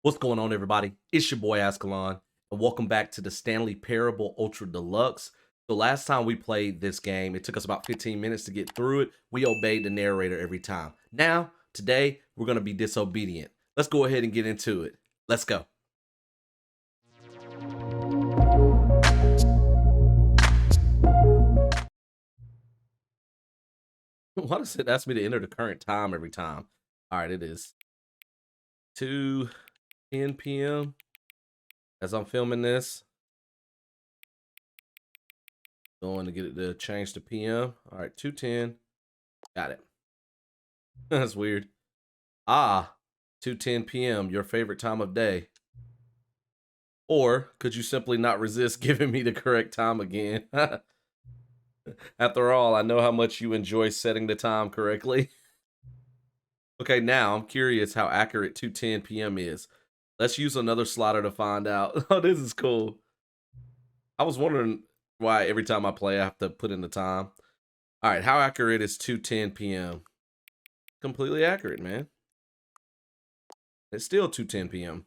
What's going on, everybody? It's your boy Azkhalon, and welcome back to the Stanley Parable Ultra Deluxe. So last time we played this game, it took us about 15 minutes to get through it. We obeyed the narrator every time. Now, today, we're going to be disobedient. Let's go ahead and get into it. Let's go. Why does it ask me to enter the current time every time? All right, it is 2:10 p.m. as I'm filming this. Going to get it to change to PM. All right, 2:10. Got it. That's weird. 2:10 p.m., your favorite time of day. Or could you simply not resist giving me the correct time again? After all, I know how much you enjoy setting the time correctly. Okay, now I'm curious how accurate 2:10 p.m. is. Let's use another slider to find out. Oh, this is cool. I was wondering why every time I play, I have to put in the time. All right, how accurate is 2:10 p.m.? Completely accurate, man. It's still 2:10 p.m.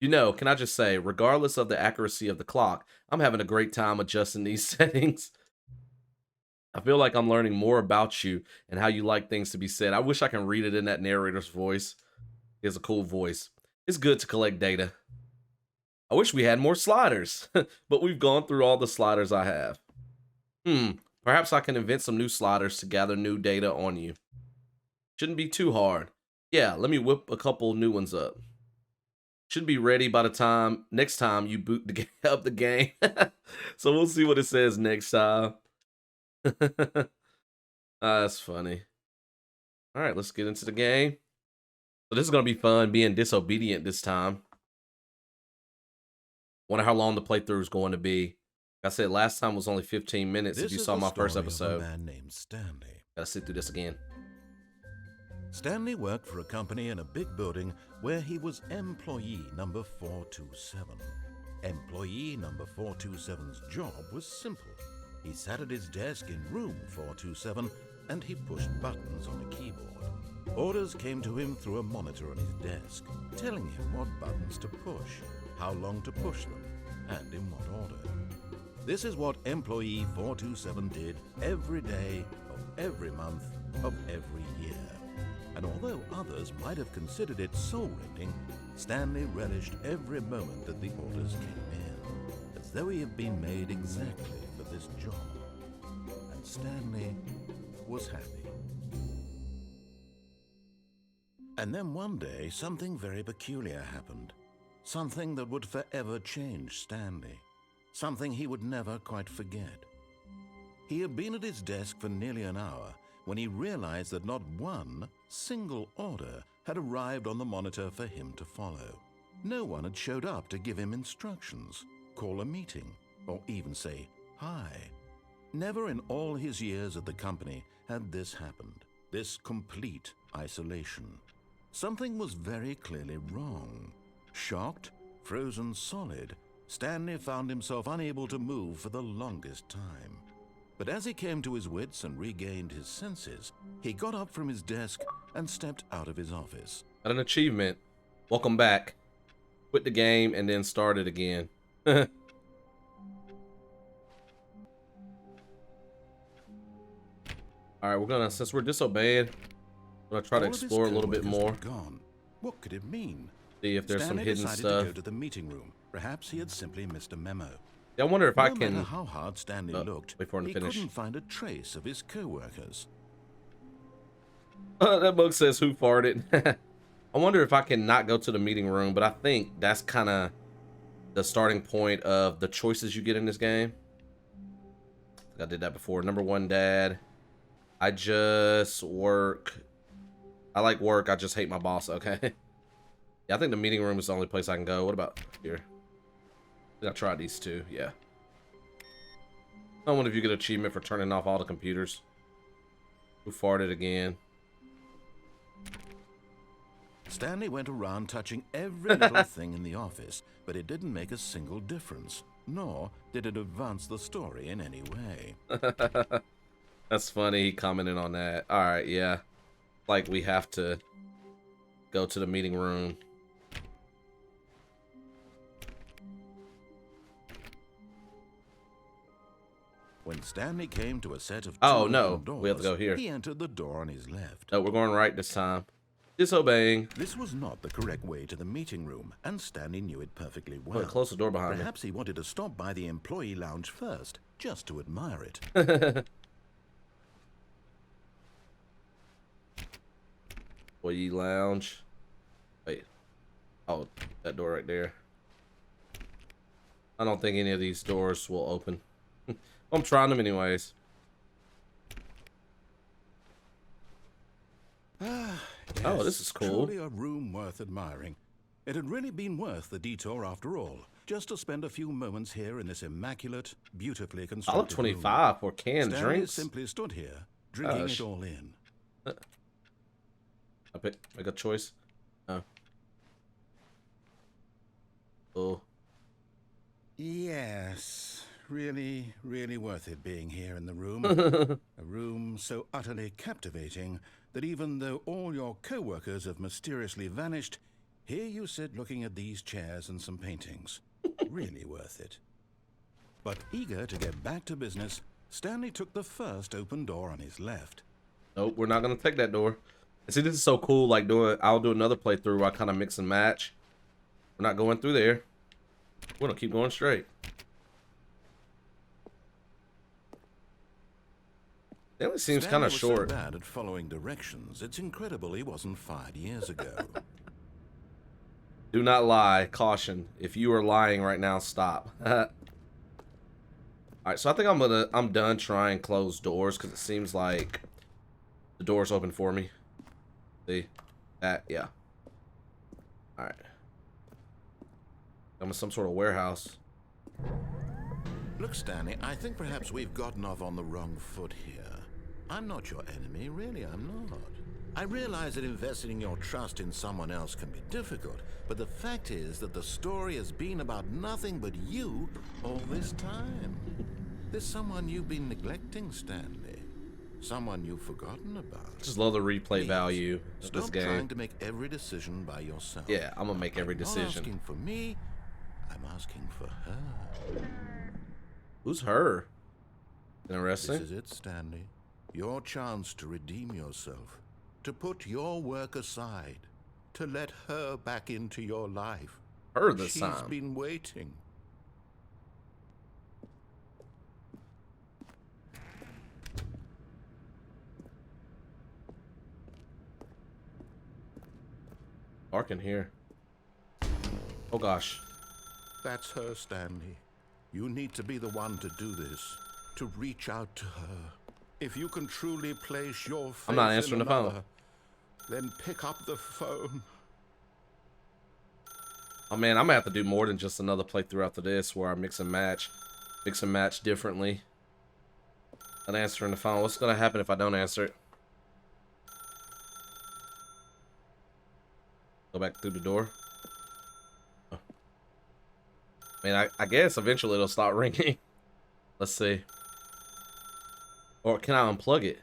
You know, can I just say, regardless of the accuracy of the clock, I'm having a great time adjusting these settings. I feel like I'm learning more about you and how you like things to be said. I wish I can read it in that narrator's voice. He has a cool voice. It's good to collect data. I wish we had more sliders, but we've gone through all the sliders I have. Perhaps I can invent some new sliders to gather new data on you. Shouldn't be too hard. Yeah, let me whip a couple new ones up. Should be ready by the time next time you boot up the game. So we'll see what it says next time. That's funny. All right, let's get into the game. So this is gonna be fun being disobedient this time. Wonder how long the playthrough is going to be. Like I said, last time was only 15 minutes. If you saw my first episode, a man named Stanley. Gotta sit through this again. Stanley worked for a company in a big building where he was employee number 427. Employee number 427's job was simple. He sat at his desk in room 427 and he pushed buttons on a keyboard. Orders came to him through a monitor on his desk, telling him what buttons to push, how long to push them, and in what order. This is what employee 427 did every day of every month of every year. And although others might have considered it soul-rending, Stanley relished every moment that the orders came in, as though he had been made exactly for this job. And Stanley was happy. And then one day, something very peculiar happened. Something that would forever change Stanley. Something he would never quite forget. He had been at his desk for nearly an hour when he realized that not one single order had arrived on the monitor for him to follow. No one had showed up to give him instructions, call a meeting, or even say hi. Never in all his years at the company had this happened, this complete isolation. Something was very clearly wrong. Shocked, frozen solid, Stanley found himself unable to move for the longest time. But as he came to his wits and regained his senses, he got up from his desk and stepped out of his office. Got an achievement. Welcome back. Quit the game and then start it again. All right, since we're disobeying, we're gonna try to explore a little bit more. Gone. What could it mean? See if there's Stanley some hidden decided stuff. to go to the meeting room. Perhaps he had simply missed a memo. Yeah, I wonder if I No can. matter how hard Stanley looked, wait for him to he finish. couldn't find a trace of his co-workers. That book says who farted. I wonder if I can not go to the meeting room, but I think that's kind of the starting point of the choices you get in this game. I did that before. Number one, dad. I just work. I like work. I just hate my boss. Okay. Yeah, I think the meeting room is the only place I can go. What about here? I think I tried these two. Yeah. I wonder if you get an achievement for turning off all the computers. Who farted again? Stanley went around touching every little thing in the office, but it didn't make a single difference, nor did it advance the story in any way. That's funny. He commented on that. All right, yeah. Like we have to go to the meeting room. When Stanley came to a set of Oh, two no. open doors, We have to go here. he entered the door on his left. No, we're going right this time. Disobeying. This was not the correct way to the meeting room, and Stanley knew it perfectly I'm well. gonna close the door behind Perhaps he wanted to stop by the employee lounge first, just to admire it. me. Employee lounge. Wait. Oh, that door right there. I don't think any of these doors will open. I'm trying them anyways. Oh, this is cool. Truly a room worth admiring. It had really been worth the detour after all, just to spend a few moments here in this immaculate, beautifully constructed room. $1.25 for canned Stanley drinks. simply stood here, drinking it all in. Make a choice. Oh. Oh. Yes, really, really worth it being here in the room. A room so utterly captivating that even though all your co-workers have mysteriously vanished, here you sit looking at these chairs and some paintings. Really worth it. But eager to get back to business, Stanley took the first open door on his left. Nope, we're not gonna take that door. See, this is so cool. Like I'll do another playthrough where I kind of mix and match. We're not going through there. We're gonna keep going straight. It only seems kind of short. So bad at following directions, it's incredible he wasn't fired years ago. Do not lie. Caution. If you are lying right now, stop. All right, so I think I'm done trying closed doors because it seems like the door's open for me. See that? Yeah. All right. I'm in some sort of warehouse. Look, Stanley, I think perhaps we've gotten off on the wrong foot here. I'm not your enemy, really, I'm not. I realize that investing your trust in someone else can be difficult, but the fact is that the story has been about nothing but you all this time. There's someone you've been neglecting, Stanley. Someone you've forgotten about. Just love the replay value of this game. Stop trying to make every decision by yourself. Yeah, I'm gonna make every decision. I'm not asking for me, I'm asking for her. Who's her? Interesting. This is it, Stanley. Your chance to redeem yourself. To put your work aside. To let her back into your life. Her this She's time. been waiting. Dark in here. Oh gosh. That's her, Stanley. You need to be the one to do this. To reach out to her. If you can truly place your faith I'm not answering in the phone. another, then pick up the phone. Oh man, I'm gonna have to do more than just another playthrough after this where I mix and match differently. Not answering the phone. What's gonna happen if I don't answer it? Go back through the door. Oh. I mean, I guess eventually it'll start ringing. Let's see. Or can I unplug it?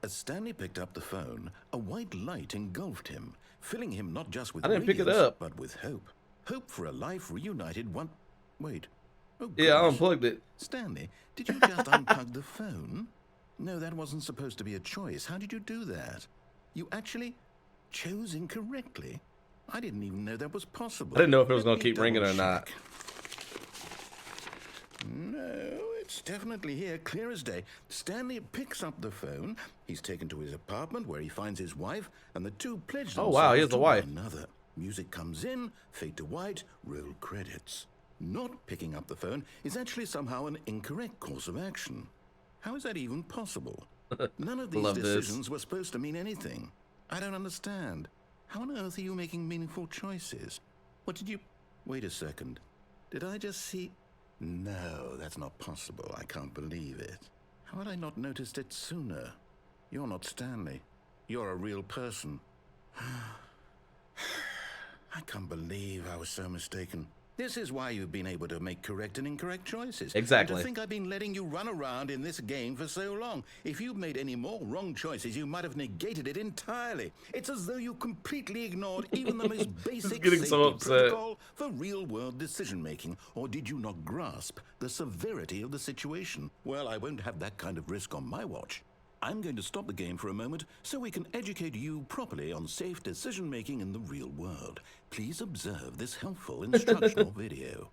As Stanley picked up the phone, a white light engulfed him, filling him not just with I didn't pick it radiance, up. but with hope. Hope for a life reunited one... Wait. Oh, Yeah, I gosh. unplugged it. Stanley, did you just unplug the phone? No, that wasn't supposed to be a choice. How did you do that? You actually chose incorrectly? I didn't even know that was possible. I didn't know if it was Let gonna me keep ringing or not. double-check. No, it's definitely here, clear as day. Stanley picks up the phone. He's taken to his apartment where he finds his wife, and the two pledge Oh, themselves wow, he has a to wife. one another. Music comes in, fade to white, roll credits. Not picking up the phone is actually somehow an incorrect course of action. How is that even possible? None of these Love this. decisions were supposed to mean anything. I don't understand. How on earth are you making meaningful choices? What did you... Wait a second. Did I just see... No, that's not possible. I can't believe it. How had I not noticed it sooner? You're not Stanley. You're a real person. I can't believe I was so mistaken. This is why you've been able to make correct and incorrect choices. Exactly. And to think I've been letting you run around in this game for so long. If you'd made any more wrong choices, you might have negated it entirely. It's as though you completely ignored even the most basic getting safety so upset. protocol for real-world decision-making. Or did you not grasp the severity of the situation? Well, I won't have that kind of risk on my watch. I'm going to stop the game for a moment so we can educate you properly on safe decision-making in the real world. Please observe this helpful instructional video.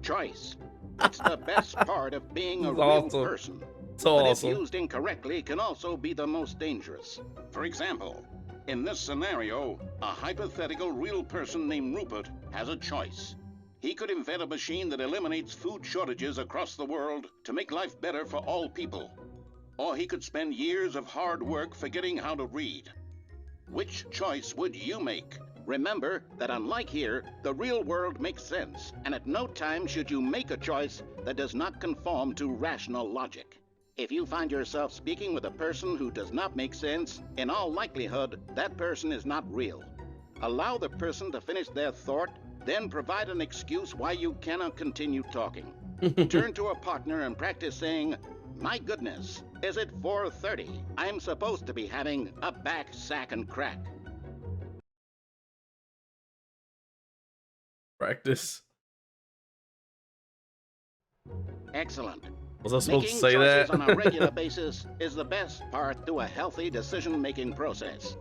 Choice. It's the best part of being a real Awesome. person. So But awesome. if used incorrectly, can also be the most dangerous. For example, in this scenario, a hypothetical real person named Rupert has a choice. He could invent a machine that eliminates food shortages across the world to make life better for all people. Or he could spend years of hard work forgetting how to read. Which choice would you make? Remember that unlike here, the real world makes sense, and at no time should you make a choice that does not conform to rational logic. If you find yourself speaking with a person who does not make sense, in all likelihood, that person is not real. Allow the person to finish their thought, then provide an excuse why you cannot continue talking. Turn to a partner and practice saying, "My goodness, is it 4:30? I'm supposed to be having a back, sack, and crack." Practice. Excellent. Was I supposed to Making say choices that? on a regular basis is the best part to a healthy decision-making process.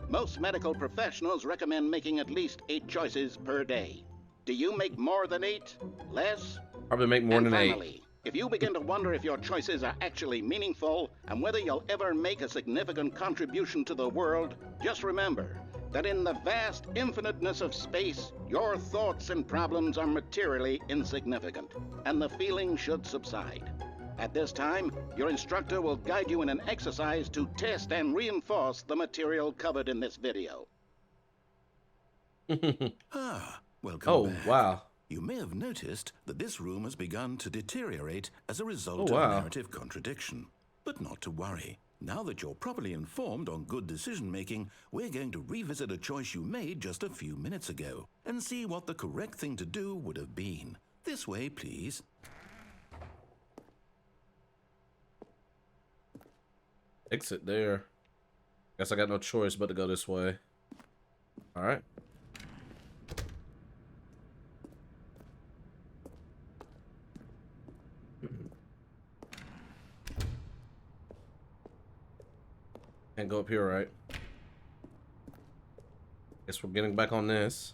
Most medical professionals recommend making at least 8 choices per day. Do you make more than 8? Less? Probably make more And than 8. finally, if you begin to wonder if your choices are actually meaningful and whether you'll ever make a significant contribution to the world, just remember that in the vast infiniteness of space, your thoughts and problems are materially insignificant, and the feeling should subside. At this time, your instructor will guide you in an exercise to test and reinforce the material covered in this video. Welcome back. Wow. You may have noticed that this room has begun to deteriorate as a result Oh, of wow. narrative contradiction. But not to worry. Now that you're properly informed on good decision-making, we're going to revisit a choice you made just a few minutes ago and see what the correct thing to do would have been. This way, please. Exit there. Guess I got no choice but to go this way. Alright. Can't go up here, right? Guess we're getting back on this.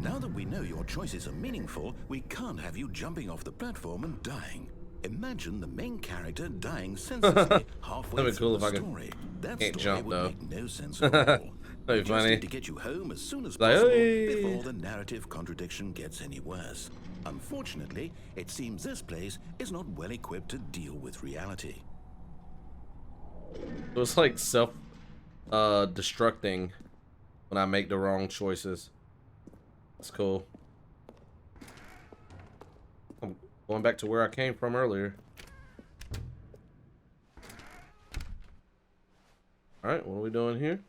Now that we know your choices are meaningful, we can't have you jumping off the platform and dying. Imagine the main character dying senselessly halfway That'd be through cool the if I could- story. That can't story jump, would though. make no sense at all. That'd be We just funny. need to get you home as soon as Like, possible "Hey." before the narrative contradiction gets any worse. Unfortunately, it seems this place is not well equipped to deal with reality. It was like destructing when I make the wrong choices. That's cool. I'm going back to where I came from earlier. Alright, what are we doing here?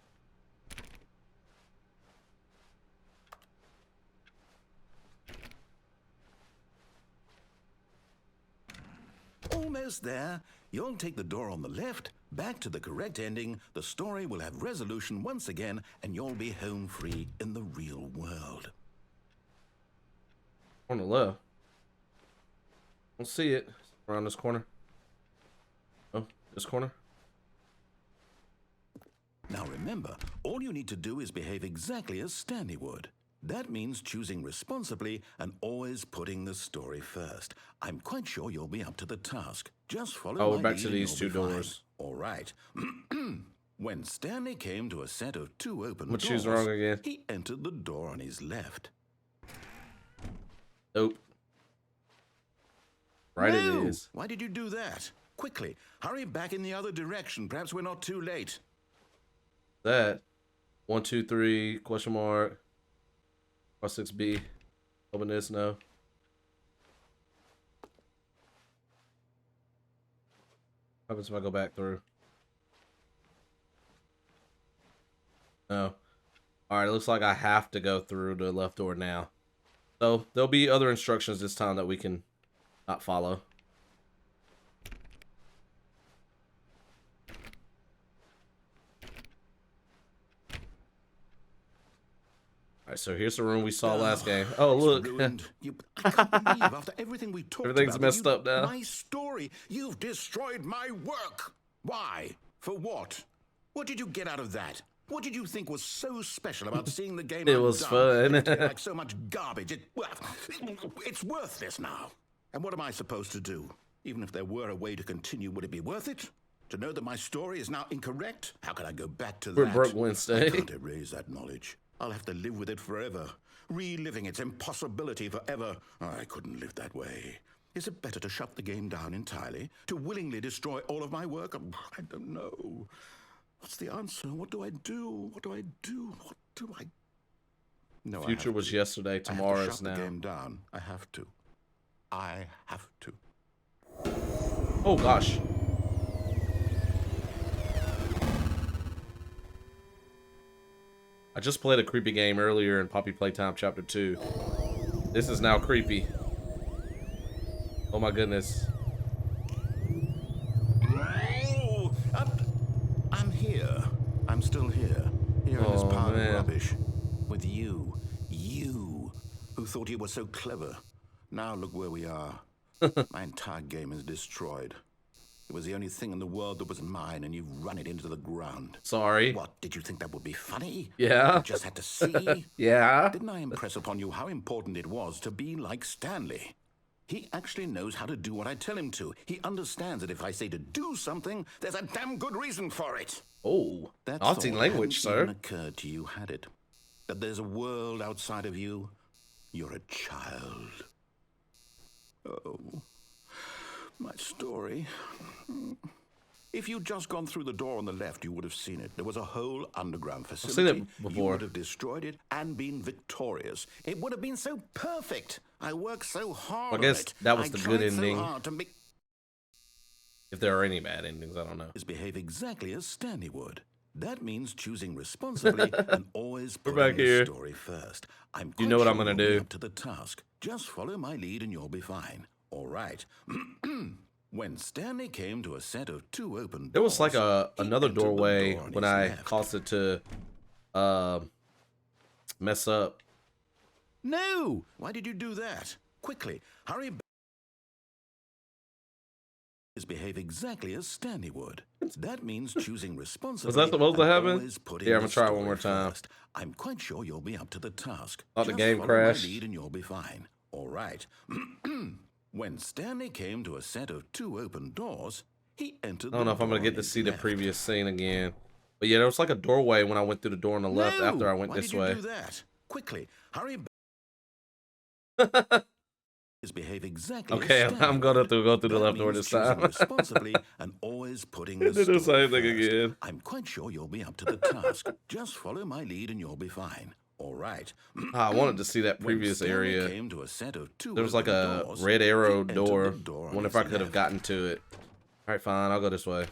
Almost there. You'll take the door on the left, back to the correct ending, the story will have resolution once again, and you'll be home free in the real world. On the left. Don't see it. Around this corner. Oh, this corner. Now remember, all you need to do is behave exactly as Stanley would. That means choosing responsibly and always putting the story first. I'm quite sure you'll be up to the task. Just follow Oh, my we're back lead to and these you'll two be fine. doors. All right. When Stanley came to a set of 2 open I'm gonna doors, choose wrong again. he entered the door on his left. Nope. Right No! it is. Why did you do that? Quickly, hurry back in the other direction. Perhaps we're not too late. That. 1, 2, 3, question mark. R6B. Open this, no. What happens if I go back through? No. All right, it looks like I have to go through the left door now. So there'll be other instructions this time that we can not follow. All right, so here's the room we saw last game. Oh, look. I can't believe after everything we talked Everything's about, messed up now. My story, you've destroyed my work. Why? For what? What did you get out of that? What did you think was so special about seeing the game? It was fun. Like so much garbage. It's worthless now. And what am I supposed to do? Even if there were a way to continue, would it be worth it? To know that my story is now incorrect? How can I go back to We're that? broke Wednesday. I can't erase that knowledge. I'll have to live with it forever, reliving its impossibility forever. I couldn't live that way. Is it better to shut the game down entirely? To willingly destroy all of my work? I don't know. What's the answer? What do I do? What do I do? What do I... No, Future was yesterday, tomorrow is now. I have to shut the game down. I have to. I have to. Oh, gosh. I just played a creepy game earlier in Poppy Playtime Chapter 2. This is now creepy. Oh my goodness. Oh, I'm here. I'm still here. Here in this pile of rubbish. With you. You, who thought you were so clever. Now look where we are. My entire game is destroyed. It was the only thing in the world that was mine, and you've run it into the ground. Sorry. What, did you think that would be funny? Yeah. You just had to see? Yeah. Didn't I impress upon you how important it was to be like Stanley? He actually knows how to do what I tell him to. He understands that if I say to do something, there's a damn good reason for it. Oh, That naughty thought language, hadn't even sir. occurred to you, had it? That there's a world outside of you? You're a child. Oh, my story. If you'd just gone through the door on the left, you would have seen it. There was a whole underground facility. seen it before. You would have destroyed it and been victorious. It would have been so perfect. I worked so hard I guess on it. that was I the tried good ending. So hard to make If there are any bad endings, I don't know. behave exactly as Stanley would. That means choosing responsibly and always We're putting back the here. story first. I'm You know what I'm quite gonna sure you'll be do. up to the task. Just follow my lead and you'll be fine. All right. When Stanley came to a set of two open doors, There was like he another entered the doorway door on when his I left. caused it to mess up. No! Why did you do that? Quickly, hurry back. Behave exactly as Stanley would. That means choosing responsibly. Was that supposed to and happen? always putting Yeah, I'm the gonna try it one story more time. first. I'm quite sure you'll be up to the task. Thought the Just game follow crashed. My lead and you'll be fine. All right. When Stanley came to a set of two open doors, he entered. I don't know if I'm gonna get to see the previous scene again. But yeah, there was like a doorway when I went through the door on the left after I went Why this did you way. do that? Quickly, hurry back. Behave exactly. Okay, as I'm gonna have to go through the That left door means this time. choosing responsibly and always putting the Did the story same thing first. again. I'm quite sure you'll be up to the task. Just follow my lead and you'll be fine. All right. I wanted to see that When previous Stanley area. came to a set of two There was like open a doors, red he arrow entered door. the door on Wonder if his I could have left. gotten to it. All right, fine. I'll go this way.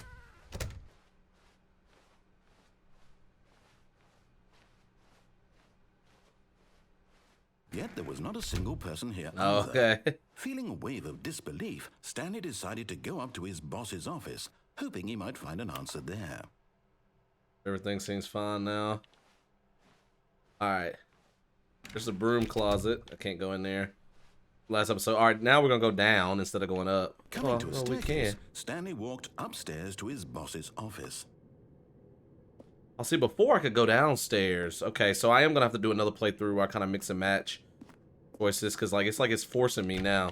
Yet there was not a single person here. Oh, either. okay. Feeling a wave of disbelief, Stanley decided to go up to his boss's office, hoping he might find an answer there. Everything seems fine now. All right. There's a broom closet. I can't go in there. Last episode. All right, now we're gonna go down instead of going up. Coming to a well, we staircase, can. Stanley walked upstairs to his boss's office. I'll see. Before I could go downstairs. Okay, so I am gonna have to do another playthrough where I kind of mix and match voices because like it's forcing me now.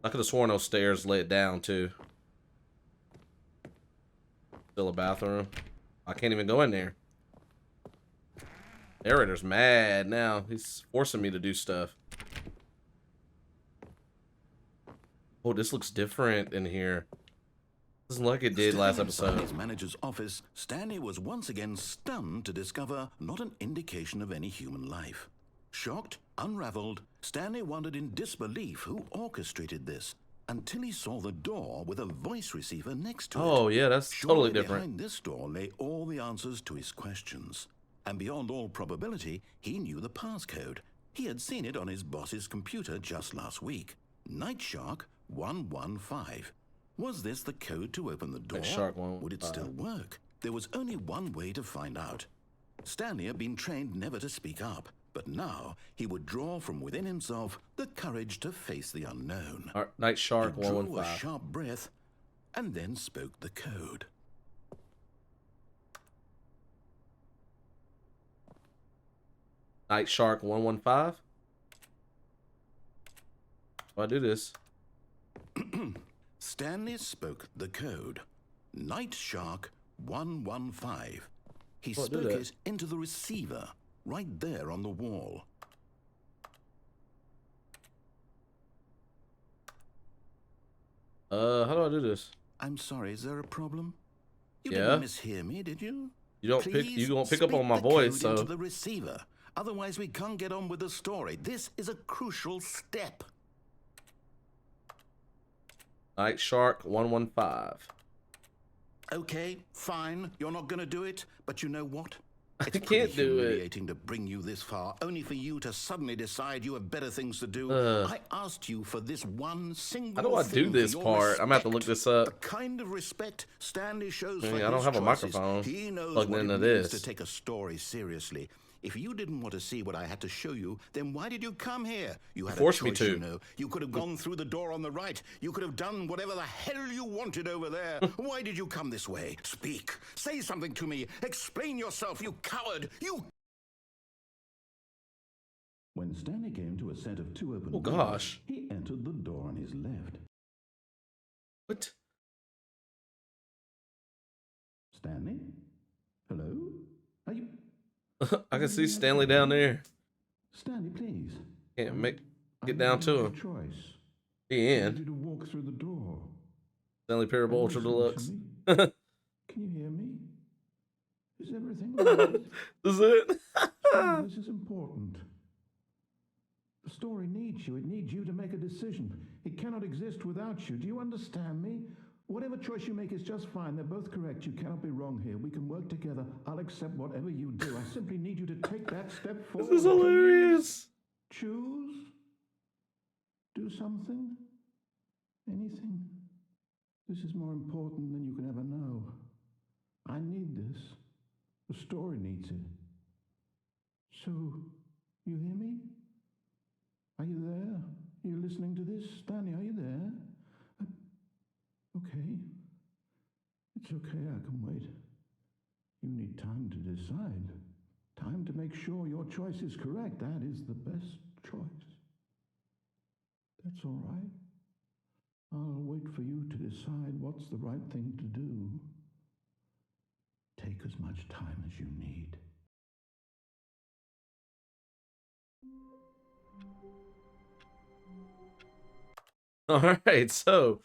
I could have sworn those stairs led down too. Still a bathroom. I can't even go in there. Narrator's mad now. He's forcing me to do stuff. Oh, this looks different in here. Doesn't look like it did last Standing inside episode. his manager's office, Stanley was once again stunned to discover not an indication of any human life. Shocked, unraveled, Stanley wondered in disbelief who orchestrated this. until he saw the door with a voice receiver next to it. Oh, yeah, that's totally Surely different. behind this door lay all the answers to his questions. And beyond all probability, he knew the passcode. He had seen it on his boss's computer just last week. Night Shark 115. Was this the code to open the door? Night Shark 115. Would it still work? There was only one way to find out. Stanley had been trained never to speak up, but now he would draw from within himself the courage to face the unknown. Night Shark He drew a 115. sharp breath and then spoke the code. Night Shark 115. I do this. Stanley spoke the code. Night Shark 115. He Oh, I did spoke it. it into the receiver, right there on the wall. How do I do this? I'm sorry, is there a problem? You Yeah. didn't mishear me, did you? You don't Please pick up speak on my the voice, code into so the receiver. Otherwise, we can't get on with the story. This is a crucial step. Night Shark 115. Okay, fine. You're not going to do it, but you know what? I It's can't pretty do it. humiliating to bring you this far, only for you to suddenly decide you have better things to do. I asked you for this one single How do I do thing for this your part? I'm gonna have to look respect. this up. The kind of respect Stanley shows for I his don't have a choices. microphone He knows plugged what it into means this. to take a story seriously. If you didn't want to see what I had to show you, then why did you come here? You had forced a me choice, to. you know. You could have gone through the door on the right. You could have done whatever the hell you wanted over there. Why did you come this way? Speak. Say something to me. Explain yourself, you coward. You... When Stanley came to a set of two open Oh, gosh. he entered the door on his left. What? Stanley? Hello? Are you... I can see Stanley down there. Stanley, please. Can't get down to him. Choice. He in. to walk through the door. Stanley Parable Ultra Deluxe. Can you hear me? Is everything all right? Is it? This is important. The story needs you. It needs you to make a decision. It cannot exist without you. Do you understand me? Whatever choice you make is just fine. They're both correct. You cannot be wrong here. We can work together. I'll accept whatever you do. I simply need you to take that step forward. This is hilarious. Choose. Do something. Anything. This is more important than you can ever know. I need this. The story needs it. So, you hear me? Are you there? Are you listening to this? Stanley, are you there? Okay. It's okay, I can wait. You need time to decide. Time to make sure your choice is correct. That is the best choice. That's all right. I'll wait for you to decide what's the right thing to do. Take as much time as you need. All right, so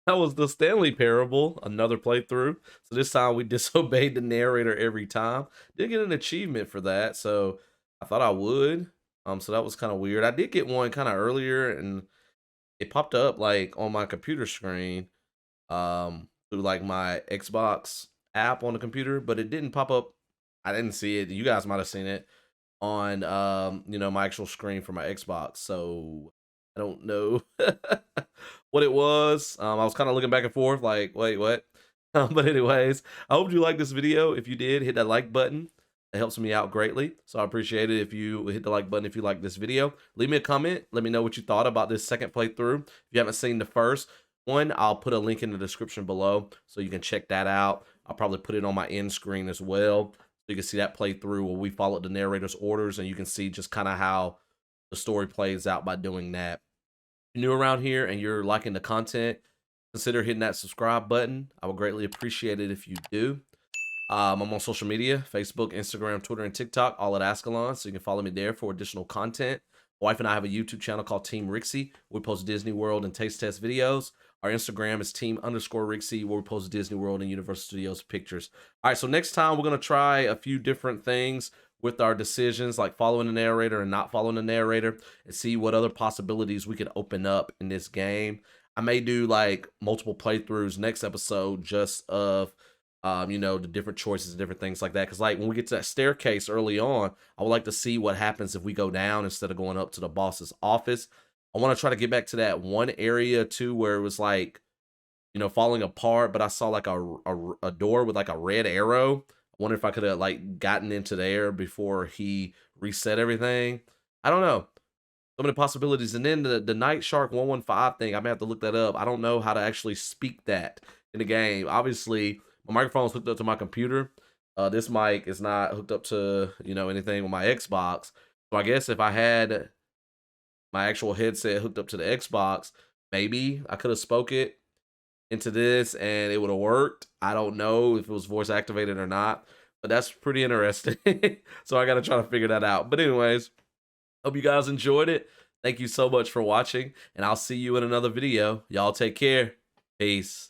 that was the Stanley Parable, another playthrough. So this time we disobeyed the narrator every time. Did get an achievement for that, so I thought I would. So that was kind of weird. I did get one kind of earlier, and it popped up like on my computer screen, through like my Xbox app on the computer, but it didn't pop up. I didn't see it. You guys might have seen it on my actual screen for my Xbox. So I don't know what it was. I was kind of looking back and forth like, wait, what? But anyways, I hope you liked this video. If you did, hit that like button. It helps me out greatly. So I appreciate it if you hit the like button if you like this video. Leave me a comment. Let me know what you thought about this second playthrough. If you haven't seen the first one, I'll put a link in the description below so you can check that out. I'll probably put it on my end screen as well, so you can see that playthrough where we followed the narrator's orders, and you can see just kind of how the story plays out by doing that. If you're new around here and you're liking the content, consider hitting that subscribe button. I would greatly appreciate it if you do. I'm on social media, Facebook, Instagram, Twitter, and TikTok, all at Azkhalon, so you can follow me there for additional content. My wife and I have a YouTube channel called Team Rixie, where we post Disney World and taste test videos. Our Instagram is team_Rixie, where we post Disney World and Universal Studios pictures. All right, so next time we're going to try a few different things with our decisions, like following the narrator and not following the narrator, and see what other possibilities we could open up in this game. I may do like multiple playthroughs next episode just of you know, the different choices and different things like that. Cause like when we get to that staircase early on, I would like to see what happens if we go down instead of going up to the boss's office. I want to try to get back to that one area too where it was like, you know, falling apart, but I saw like a door with like a red arrow. I wonder if I could have like gotten into there before he reset everything. I don't know. So many possibilities. And then the Night Shark 115 thing, I may have to look that up. I don't know how to actually speak that in the game. Obviously, my microphone's hooked up to my computer. This mic is not hooked up to, you know, anything with my Xbox. So I guess if I had my actual headset hooked up to the Xbox, maybe I could have spoke it into this and it would have worked. I don't know if it was voice activated or not, but that's pretty interesting. So I got to try to figure that out. But anyways, hope you guys enjoyed it. Thank you so much for watching, and I'll see you in another video. Y'all take care. Peace.